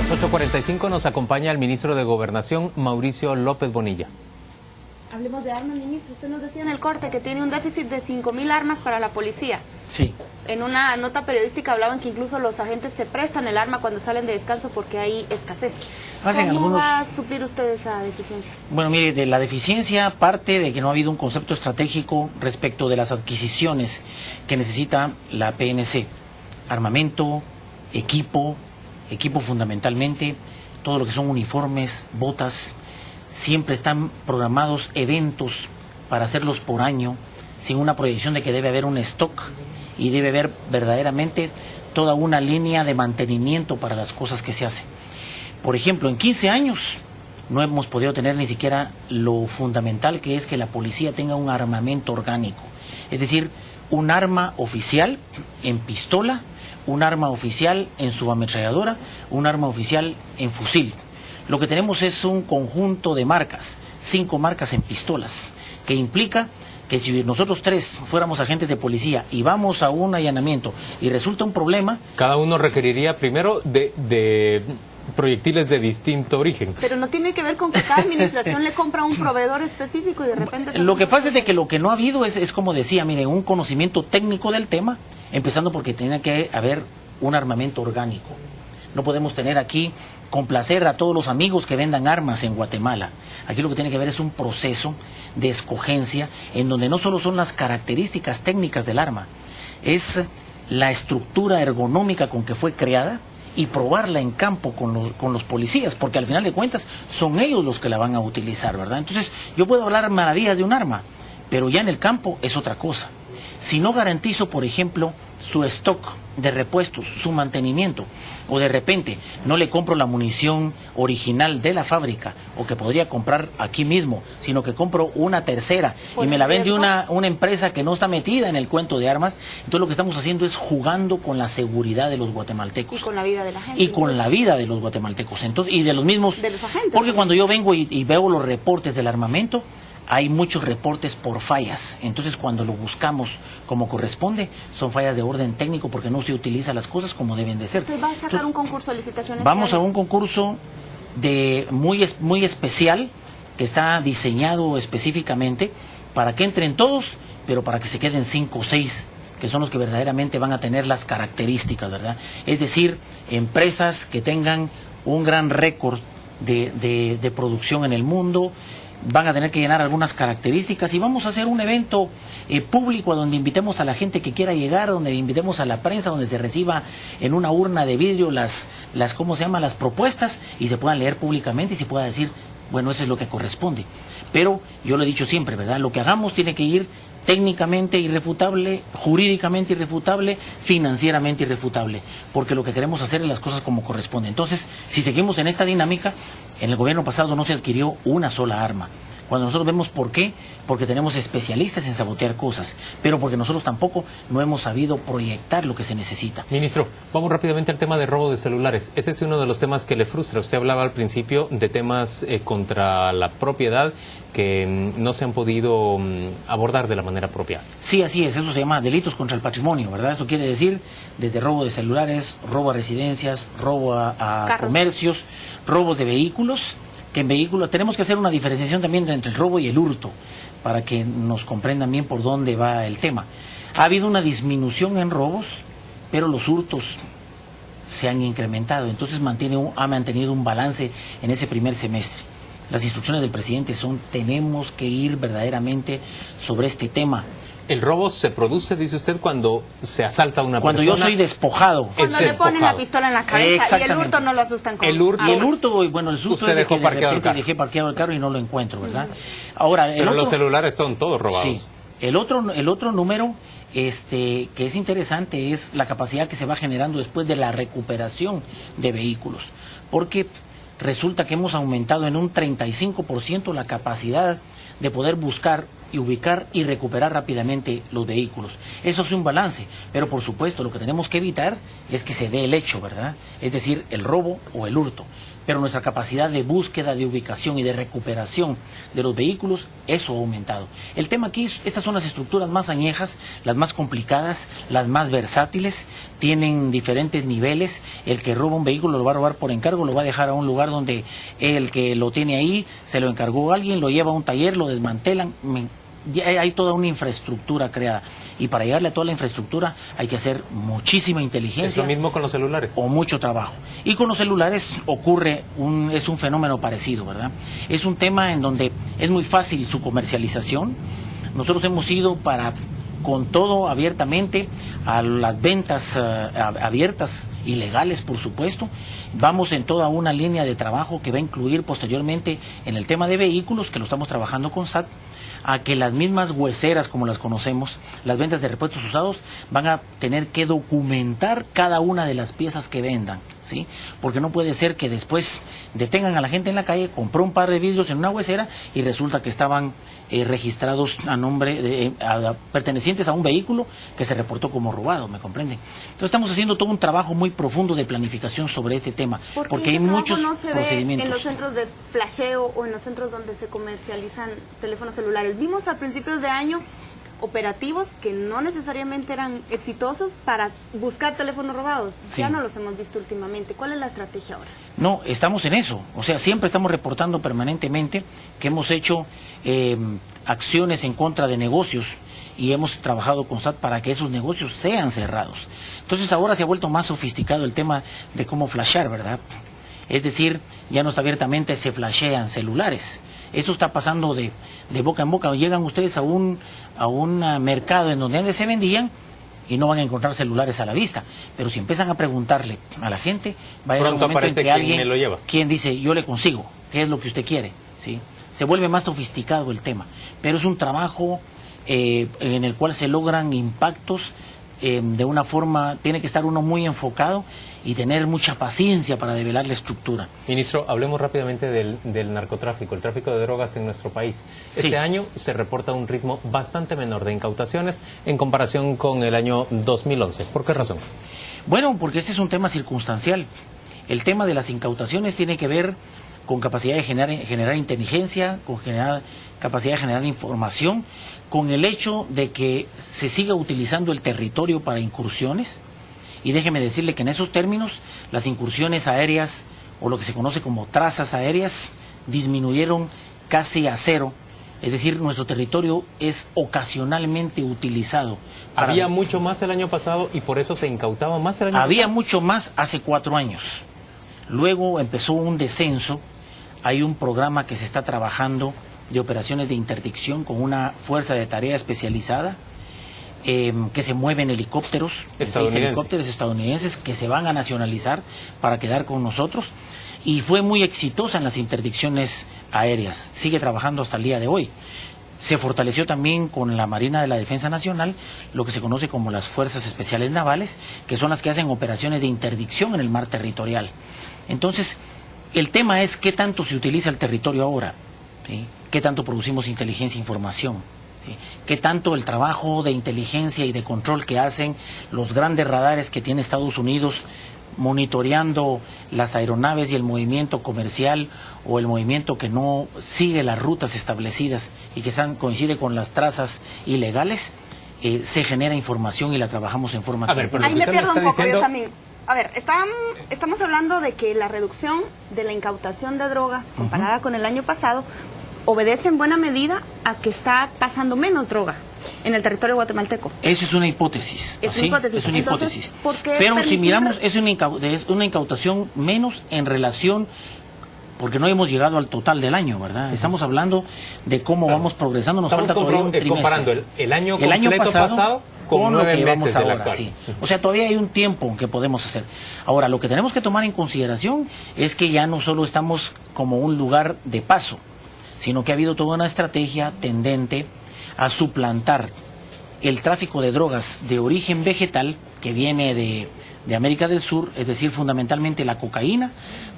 las 8:45 nos acompaña el ministro de Gobernación, Mauricio López Bonilla. Hablemos de armas, ministro. Usted nos decía en el corte que tiene un déficit de 5.000 armas para la policía. Sí. En una nota periodística hablaban que incluso los agentes se prestan el arma cuando salen de descanso porque hay escasez. ¿Cómo va a suplir usted esa deficiencia? Bueno, mire, de la deficiencia parte de que no ha habido un concepto estratégico respecto de las adquisiciones que necesita la PNC. Armamento, equipo fundamentalmente, todo lo que son uniformes, botas. Siempre están programados eventos para hacerlos por año, sin una proyección de que debe haber un stock y debe haber verdaderamente toda una línea de mantenimiento para las cosas que se hacen. Por ejemplo, en 15 años no hemos podido tener ni siquiera lo fundamental que es que la policía tenga un armamento orgánico, es decir, un arma oficial en pistola, un arma oficial en subametralladora, un arma oficial en fusil. Lo que tenemos es un conjunto de marcas, 5 marcas en pistolas, que implica que si nosotros 3 fuéramos agentes de policía y vamos a un allanamiento y resulta un problema... Cada uno requeriría primero de proyectiles de distinto origen. Pero no tiene que ver con que cada administración le compra a un proveedor específico y de repente... Lo que pasa es de que lo que no ha habido es como decía, mire, un conocimiento técnico del tema, empezando porque tiene que haber un armamento orgánico. No podemos tener aquí, complacer a todos los amigos que vendan armas en Guatemala. Aquí lo que tiene que haber es un proceso de escogencia en donde no solo son las características técnicas del arma, es la estructura ergonómica con que fue creada y probarla en campo con los policías, porque al final de cuentas son ellos los que la van a utilizar, ¿verdad? Entonces yo puedo hablar maravillas de un arma, pero ya en el campo es otra cosa. Si no garantizo, por ejemplo, su stock de repuestos, su mantenimiento, o de repente no le compro la munición original de la fábrica, o que podría comprar aquí mismo, sino que compro una tercera y me la vende una empresa que no está metida en el cuento de armas, entonces lo que estamos haciendo es jugando con la seguridad de los guatemaltecos. Y con la vida de la gente. Y con la vida de los guatemaltecos, entonces, y de los mismos... De los agentes. Porque cuando yo vengo y veo los reportes del armamento, hay muchos reportes por fallas, entonces cuando lo buscamos como corresponde, son fallas de orden técnico porque no se utilizan las cosas como deben de ser. ¿Usted va a sacar un concurso de licitaciones? Vamos a un concurso muy especial que está diseñado específicamente para que entren todos, pero para que se queden 5 o 6, que son los que verdaderamente van a tener las características, ¿verdad? Es decir, empresas que tengan un gran récord de producción en el mundo, van a tener que llenar algunas características y vamos a hacer un evento público donde invitemos a la gente que quiera llegar, donde invitemos a la prensa, donde se reciba en una urna de vidrio las ¿cómo se llama?, las propuestas y se puedan leer públicamente y se pueda decir, bueno, eso es lo que corresponde. Pero yo lo he dicho siempre, ¿verdad? Lo que hagamos tiene que ir técnicamente irrefutable, jurídicamente irrefutable, financieramente irrefutable, porque lo que queremos hacer es las cosas como corresponde. Entonces, si seguimos en esta dinámica, en el gobierno pasado no se adquirió una sola arma. Cuando nosotros vemos por qué, porque tenemos especialistas en sabotear cosas, pero porque nosotros tampoco no hemos sabido proyectar lo que se necesita. Ministro, vamos rápidamente al tema de robo de celulares. Ese es uno de los temas que le frustra. Usted hablaba al principio de temas contra la propiedad que no se han podido abordar de la manera propia. Sí, así es. Eso se llama delitos contra el patrimonio, ¿verdad? Esto quiere decir desde robo de celulares, robo a residencias, robo a comercios, robos de vehículos. Que en vehículos tenemos que hacer una diferenciación también entre el robo y el hurto, para que nos comprendan bien por dónde va el tema. Ha habido una disminución en robos, pero los hurtos se han incrementado, entonces ha mantenido un balance en ese primer semestre. Las instrucciones del presidente son, tenemos que ir verdaderamente sobre este tema. El robo se produce, dice usted, cuando se asalta a una persona. Cuando yo soy despojado. Cuando le ponen la pistola en la cabeza y el hurto no lo asustan con... Y el hurto, bueno, el susto usted es de dejó que parqueado el carro. Dejé parqueado el carro y no lo encuentro, ¿verdad? Ahora, pero los celulares están todos robados. Sí. El otro número que es interesante es la capacidad que se va generando después de la recuperación de vehículos. Porque resulta que hemos aumentado en un 35% la capacidad de poder buscar y ubicar y recuperar rápidamente los vehículos. Eso es un balance, pero por supuesto lo que tenemos que evitar es que se dé el hecho, ¿verdad? Es decir, el robo o el hurto. Pero nuestra capacidad de búsqueda, de ubicación y de recuperación de los vehículos, eso ha aumentado. El tema aquí, estas son las estructuras más añejas, las más complicadas, las más versátiles, tienen diferentes niveles. El que roba un vehículo lo va a robar por encargo, lo va a dejar a un lugar donde el que lo tiene ahí, se lo encargó alguien, lo lleva a un taller, lo desmantelan. Ya hay toda una infraestructura creada, y para llegarle a toda la infraestructura hay que hacer muchísima inteligencia. Es lo mismo con los celulares. O mucho trabajo. Y con los celulares ocurre es un fenómeno parecido, ¿verdad? Es un tema en donde es muy fácil su comercialización. Nosotros hemos ido con todo abiertamente a las ventas abiertas y legales, por supuesto. Vamos en toda una línea de trabajo que va a incluir posteriormente en el tema de vehículos, que lo estamos trabajando con SAT, a que las mismas hueseras, como las conocemos, las ventas de repuestos usados, van a tener que documentar cada una de las piezas que vendan, ¿sí? Porque no puede ser que después detengan a la gente en la calle, compró un par de vidrios en una huesera y resulta que estaban registrados a nombre de pertenecientes a un vehículo que se reportó como robado, ¿me comprenden? Entonces estamos haciendo todo un trabajo muy profundo de planificación sobre este tema, porque hay muchos procedimientos. En los centros de flasheo o en los centros donde se comercializan teléfonos celulares, vimos a principios de año operativos que no necesariamente eran exitosos para buscar teléfonos robados. Sí. Ya no los hemos visto últimamente. ¿Cuál es la estrategia ahora? No, estamos en eso. O sea, siempre estamos reportando permanentemente que hemos hecho acciones en contra de negocios y hemos trabajado con SAT para que esos negocios sean cerrados. Entonces ahora se ha vuelto más sofisticado el tema de cómo flashear, ¿verdad? Es decir, ya no está abiertamente, se flashean celulares. Esto está pasando de boca en boca. Llegan ustedes a un mercado en donde antes se vendían y no van a encontrar celulares a la vista. Pero si empiezan a preguntarle a la gente, va a llegar un momento en que alguien, quien dice, yo le consigo, ¿qué es lo que usted quiere? ¿Sí? Se vuelve más sofisticado el tema. Pero es un trabajo en el cual se logran impactos de una forma, tiene que estar uno muy enfocado y tener mucha paciencia para develar la estructura. Ministro, hablemos rápidamente del narcotráfico, el tráfico de drogas en nuestro país. Este año se reporta un ritmo bastante menor de incautaciones en comparación con el año 2011. ¿Por qué razón? Bueno, porque este es un tema circunstancial. El tema de las incautaciones tiene que ver con capacidad de generar inteligencia, con capacidad de generar información, con el hecho de que se siga utilizando el territorio para incursiones. Y déjeme decirle que en esos términos las incursiones aéreas, o lo que se conoce como trazas aéreas, disminuyeron casi a cero. Es decir, nuestro territorio es ocasionalmente utilizado. ¿Había mucho más el año pasado y por eso se incautaba más el año pasado? Había mucho más hace 4 años. Luego empezó un descenso. Hay un programa que se está trabajando de operaciones de interdicción con una fuerza de tarea especializada que se mueven helicópteros estadounidenses que se van a nacionalizar para quedar con nosotros, y fue muy exitosa en las interdicciones aéreas, sigue trabajando hasta el día de hoy. Se fortaleció también con la Marina de la Defensa Nacional, lo que se conoce como las Fuerzas Especiales Navales, que son las que hacen operaciones de interdicción en el mar territorial. Entonces, el tema es qué tanto se utiliza el territorio ahora, ¿sí? Qué tanto producimos inteligencia e información, ¿sí? Qué tanto el trabajo de inteligencia y de control que hacen los grandes radares que tiene Estados Unidos monitoreando las aeronaves y el movimiento comercial o el movimiento que no sigue las rutas establecidas y que coincide con las trazas ilegales, se genera información y la trabajamos en forma... Ahí me pierdo un poco yo también. A ver, estamos hablando de que la reducción de la incautación de droga comparada con el año pasado obedece en buena medida a que está pasando menos droga en el territorio guatemalteco. Esa es una hipótesis. Es una hipótesis. Pero si miramos, es una incautación menos en relación, porque no hemos llegado al total del año, ¿verdad? Estamos hablando de cómo vamos progresando. Nos falta todavía un trimestre. Comparando el año pasado con lo que vamos ahora, sí. O sea, todavía hay un tiempo que podemos hacer. Ahora, lo que tenemos que tomar en consideración es que ya no solo estamos como un lugar de paso, sino que ha habido toda una estrategia tendente a suplantar el tráfico de drogas de origen vegetal que viene de América del Sur, es decir, fundamentalmente la cocaína,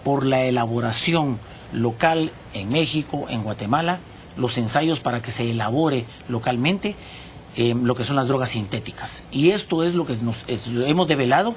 por la elaboración local en México, en Guatemala, los ensayos para que se elabore localmente lo que son las drogas sintéticas. Y esto es lo que hemos develado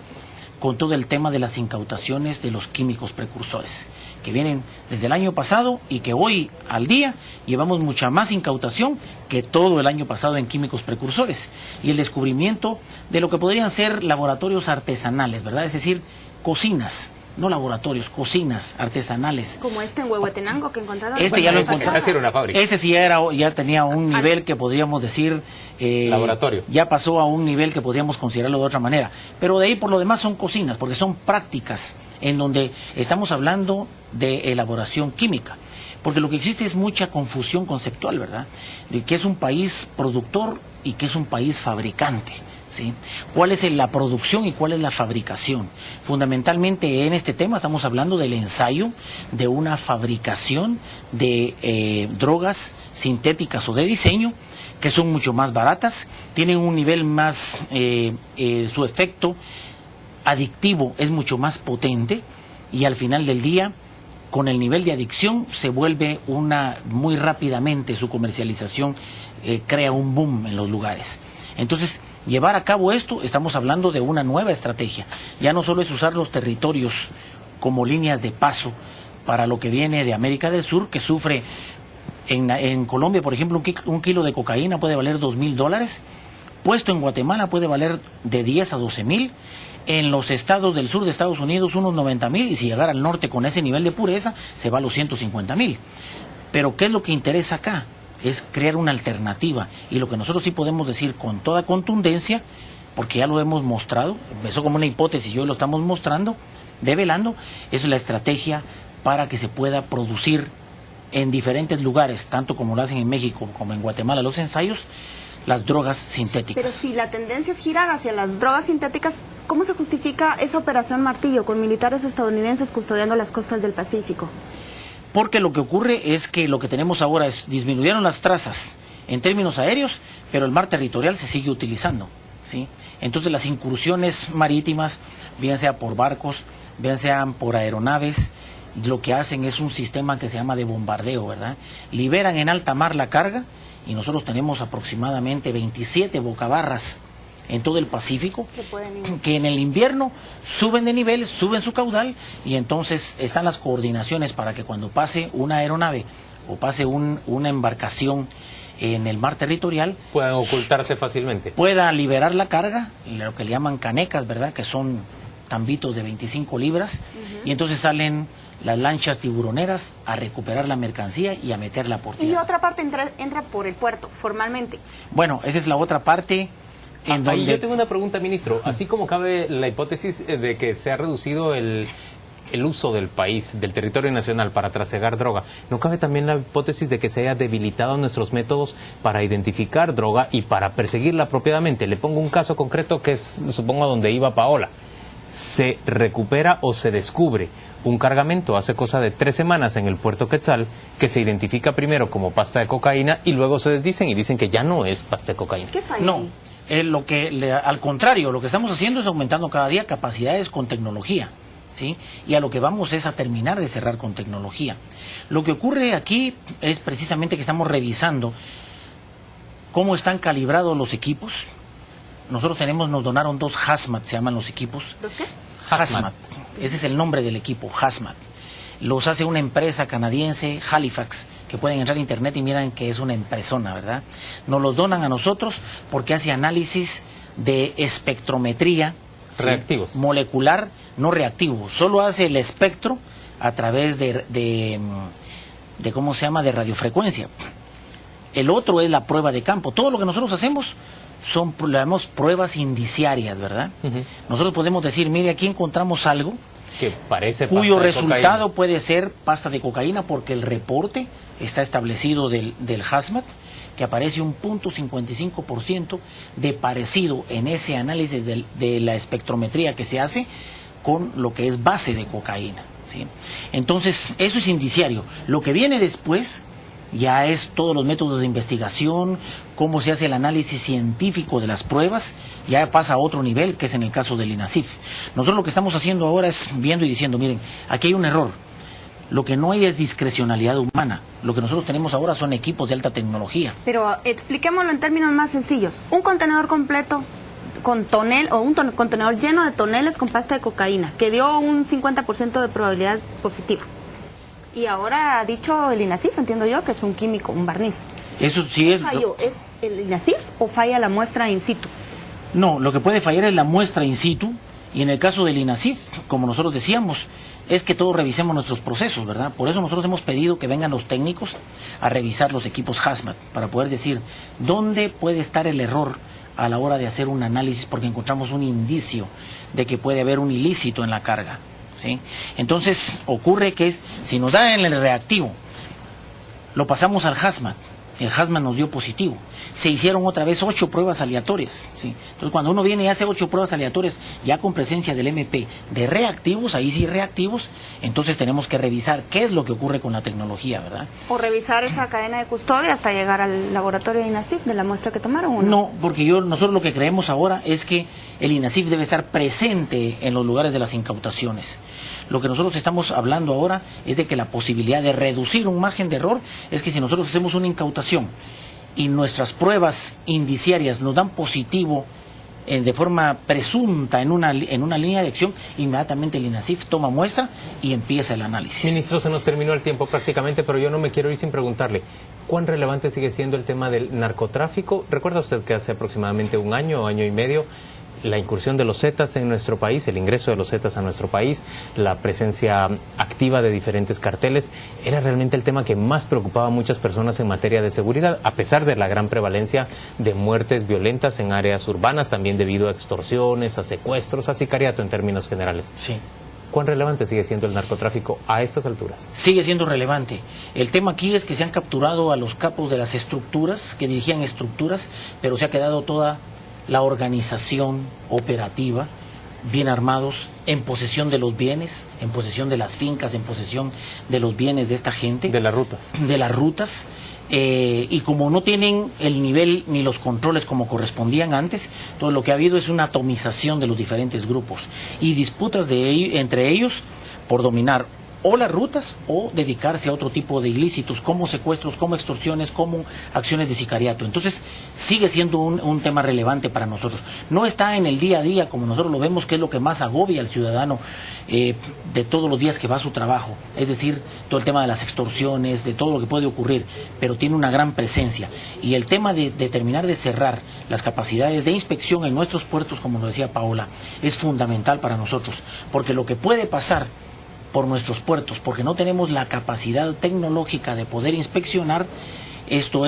con todo el tema de las incautaciones de los químicos precursores, que vienen desde el año pasado y que hoy al día llevamos mucha más incautación que todo el año pasado en químicos precursores. Y el descubrimiento de lo que podrían ser laboratorios artesanales, ¿verdad? Es decir, cocinas, no laboratorios, cocinas artesanales. Como en Huehuetenango que encontraron. Ya lo encontré. Era una fábrica. Este sí ya tenía un nivel que podríamos decir laboratorio. Ya pasó a un nivel que podríamos considerarlo de otra manera. Pero de ahí por lo demás son cocinas, porque son prácticas en donde estamos hablando de elaboración química. Porque lo que existe es mucha confusión conceptual, ¿verdad? De que es un país productor y que es un país fabricante. ¿Sí? ¿Cuál es la producción y cuál es la fabricación? Fundamentalmente en este tema estamos hablando del ensayo de una fabricación de drogas sintéticas o de diseño que son mucho más baratas, tienen un nivel más, su efecto adictivo es mucho más potente y al final del día con el nivel de adicción se vuelve muy rápidamente su comercialización crea un boom en los lugares. Entonces, llevar a cabo esto, estamos hablando de una nueva estrategia. Ya no solo es usar los territorios como líneas de paso para lo que viene de América del Sur, que sufre en Colombia, por ejemplo, un kilo de cocaína puede valer $2,000, puesto en Guatemala puede valer de 10 a 12,000, en los estados del sur de Estados Unidos unos 90,000, y si llegara al norte con ese nivel de pureza, se va a los 150,000. Pero ¿qué es lo que interesa acá? Es crear una alternativa, y lo que nosotros sí podemos decir con toda contundencia, porque ya lo hemos mostrado, empezó como una hipótesis y hoy lo estamos mostrando, develando, es la estrategia para que se pueda producir en diferentes lugares, tanto como lo hacen en México como en Guatemala los ensayos, las drogas sintéticas. Pero si la tendencia es girar hacia las drogas sintéticas, ¿cómo se justifica esa operación Martillo con militares estadounidenses custodiando las costas del Pacífico? Porque lo que ocurre es que lo que tenemos ahora es disminuyeron las trazas en términos aéreos, pero el mar territorial se sigue utilizando, ¿sí? Entonces las incursiones marítimas, bien sea por barcos, bien sean por aeronaves, lo que hacen es un sistema que se llama de bombardeo, ¿verdad? Liberan en alta mar la carga y nosotros tenemos aproximadamente 27 bocabarras en todo el Pacífico, que en el invierno suben de nivel, suben su caudal, y entonces están las coordinaciones para que cuando pase una aeronave o pase una embarcación en el mar territorial, puedan ocultarse fácilmente. Pueda liberar la carga, lo que le llaman canecas, ¿verdad? Que son tambitos de 25 libras, y entonces salen las lanchas tiburoneras a recuperar la mercancía y a meterla por tierra. Y otra parte entra por el puerto, formalmente. Bueno, esa es la otra parte. Yo tengo una pregunta, ministro. Así como cabe la hipótesis de que se ha reducido el uso del país, del territorio nacional para trasegar droga, ¿no cabe también la hipótesis de que se haya debilitado nuestros métodos para identificar droga y para perseguirla apropiadamente? Le pongo un caso concreto que es, supongo, donde iba Paola. Se recupera o se descubre un cargamento hace cosa de 3 semanas en el puerto Quetzal que se identifica primero como pasta de cocaína y luego se desdicen y dicen que ya no es pasta de cocaína. ¿Qué falla? No. Al contrario, lo que estamos haciendo es aumentando cada día capacidades con tecnología, ¿sí? Y a lo que vamos es a terminar de cerrar con tecnología. Lo que ocurre aquí es precisamente que estamos revisando cómo están calibrados los equipos. Nosotros nos donaron 2 Hazmat, se llaman los equipos. ¿Los qué? Hazmat. Ese es el nombre del equipo, Hazmat. Los hace una empresa canadiense, Halifax, que pueden entrar a internet y miran que es una empresona, ¿verdad? Nos los donan a nosotros porque hace análisis de espectrometría. Reactivos. ¿Sí? Molecular, no reactivo. Solo hace el espectro a través de ¿cómo se llama? De radiofrecuencia. El otro es la prueba de campo. Todo lo que nosotros hacemos son, llamamos pruebas indiciarias, ¿verdad? Nosotros podemos decir, mire, aquí encontramos algo que parece cuyo resultado puede ser pasta de cocaína porque el reporte está establecido del Hazmat, que aparece un 0.55% de parecido en ese análisis de la espectrometría que se hace con lo que es base de cocaína, ¿sí? Entonces, eso es indiciario. Lo que viene después ya es todos los métodos de investigación, cómo se hace el análisis científico de las pruebas, ya pasa a otro nivel, que es en el caso del INASIF. Nosotros lo que estamos haciendo ahora es viendo y diciendo, miren, aquí hay un error. Lo que no hay es discrecionalidad humana. Lo que nosotros tenemos ahora son equipos de alta tecnología. Pero expliquémoslo en términos más sencillos. Un contenedor completo con tonel o un contenedor lleno de toneles con pasta de cocaína, que dio un 50% de probabilidad positiva. Y ahora ha dicho el INASIF, entiendo yo, que es un químico, un barniz. Eso sí es... ¿Falló? ¿Es el INASIF o falla la muestra in situ? No, lo que puede fallar es la muestra in situ, y en el caso del INASIF, como nosotros decíamos, es que todos revisemos nuestros procesos, ¿verdad? Por eso nosotros hemos pedido que vengan los técnicos a revisar los equipos Hazmat, para poder decir dónde puede estar el error a la hora de hacer un análisis, porque encontramos un indicio de que puede haber un ilícito en la carga, ¿sí? Entonces ocurre que si nos da en el reactivo, lo pasamos al Hazmat, el Hazmat nos dio positivo. Se hicieron otra vez 8 pruebas aleatorias, ¿sí? Entonces cuando uno viene y hace 8 pruebas aleatorias, ya con presencia del MP de reactivos, ahí sí reactivos, entonces tenemos que revisar qué es lo que ocurre con la tecnología, ¿verdad? O revisar esa cadena de custodia hasta llegar al laboratorio de INASIF de la muestra que tomaron, ¿o no? No, porque nosotros lo que creemos ahora es que el INASIF debe estar presente en los lugares de las incautaciones. Lo que nosotros estamos hablando ahora es de que la posibilidad de reducir un margen de error es que si nosotros hacemos una incautación y nuestras pruebas indiciarias nos dan positivo de forma presunta en una línea de acción, inmediatamente el INASIF toma muestra y empieza el análisis. Ministro, se nos terminó el tiempo prácticamente, pero yo no me quiero ir sin preguntarle, ¿cuán relevante sigue siendo el tema del narcotráfico? ¿Recuerda usted que hace aproximadamente un año y medio, la incursión de los Zetas en nuestro país, el ingreso de los Zetas a nuestro país, la presencia activa de diferentes carteles, era realmente el tema que más preocupaba a muchas personas en materia de seguridad, a pesar de la gran prevalencia de muertes violentas en áreas urbanas, también debido a extorsiones, a secuestros, a sicariato en términos generales? Sí. ¿Cuán relevante sigue siendo el narcotráfico a estas alturas? Sigue siendo relevante. El tema aquí es que se han capturado a los capos de las estructuras, que dirigían estructuras, pero se ha quedado toda la organización operativa, bien armados, en posesión de los bienes, en posesión de las fincas, en posesión de los bienes de esta gente. De las rutas. De las rutas. Y como no tienen el nivel ni los controles como correspondían antes, todo lo que ha habido es una atomización de los diferentes grupos y disputas entre ellos por dominar o las rutas o dedicarse a otro tipo de ilícitos como secuestros, como extorsiones, como acciones de sicariato. Entonces sigue siendo un tema relevante para nosotros. No está en el día a día como nosotros lo vemos, que es lo que más agobia al ciudadano de todos los días que va a su trabajo, es decir, todo el tema de las extorsiones, de todo lo que puede ocurrir, pero tiene una gran presencia. Y el tema de terminar de cerrar las capacidades de inspección en nuestros puertos, como lo decía Paola, es fundamental para nosotros, porque lo que puede pasar por nuestros puertos, porque no tenemos la capacidad tecnológica de poder inspeccionar, esto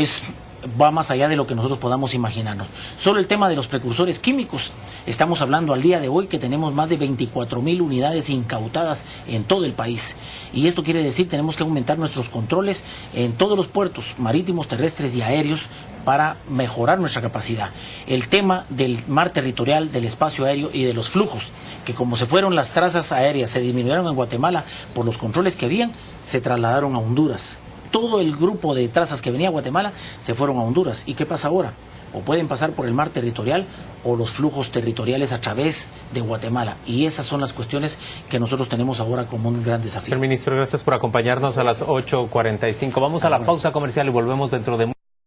va más allá de lo que nosotros podamos imaginarnos. Solo el tema de los precursores químicos, estamos hablando al día de hoy que tenemos más de 24,000 unidades incautadas en todo el país, y esto quiere decir tenemos que aumentar nuestros controles en todos los puertos marítimos, terrestres y aéreos para mejorar nuestra capacidad. El tema del mar territorial, del espacio aéreo y de los flujos, que como se fueron las trazas aéreas, se disminuyeron en Guatemala por los controles que habían, se trasladaron a Honduras. Todo el grupo de trazas que venía a Guatemala se fueron a Honduras. ¿Y qué pasa ahora? O pueden pasar por el mar territorial o los flujos territoriales a través de Guatemala. Y esas son las cuestiones que nosotros tenemos ahora como un gran desafío. Señor ministro, gracias por acompañarnos a las 8:45. Vamos a la pausa comercial y volvemos dentro de